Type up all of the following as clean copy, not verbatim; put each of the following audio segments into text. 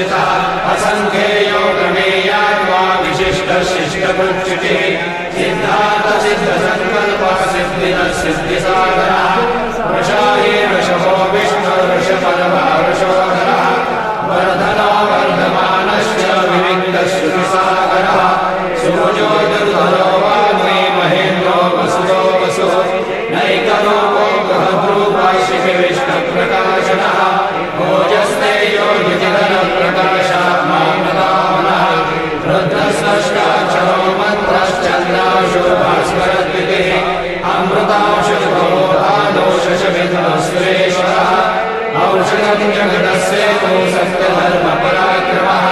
सुदर्शितः असङ्ख्येयो प्रमेयात्मा विशिष्टशिष्टकृच्युतिः सिद्धार्थसिद्धसङ्कल्पः सिद्धिदः वृषाये वृषभो विष्णुर्वृषपर्वा वृषोधरः वर्धनो वर्धमानश्च विविक्तश्रुतिसागरः सुभुजो दुर्धरो वाग्मी महेन्द्रो वसुतो वसुः नैकरूपो बृहद्रूपः शिखिविष्णुप्रकाशनः भोजस्तेजो द्युतिधरप्रकाशात्मा प्रतापनः रुद्रस्रष्टाक्षरो मन्त्रश्चन्द्राशो भास्करद्वितिः अमृतांशो भवोधानो शशविन्दुः औषधं जगदस्येतो सत्यधर्मपराक्रमः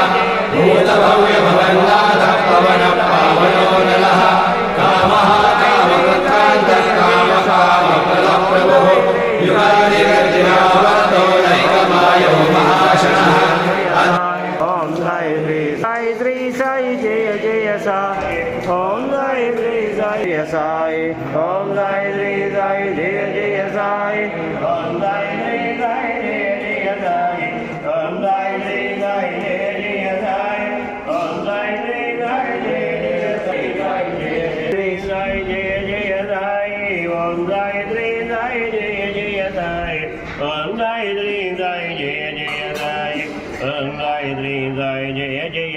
भूतभव्यभवन्नाथः पवनः पावनो नलः कामः कामकृत्कान्तः कामकामप्रदप्रभुः युगादिगतिरावर्तो नैकमायो महाशनः ओम जय श्री साई जय जय साई ओम जय श्री साई जय साई ओम जय श्री साई जय जय साई ओम जय श्री साई जय जय साई ओम जय श्री साई जय जय साई ओम जय श्री साई जय जय साई जय जय साई ओम जय श्री साई जय जय साई ओम जय श्री साई जय जय साई ओम जय श्री साई जय जय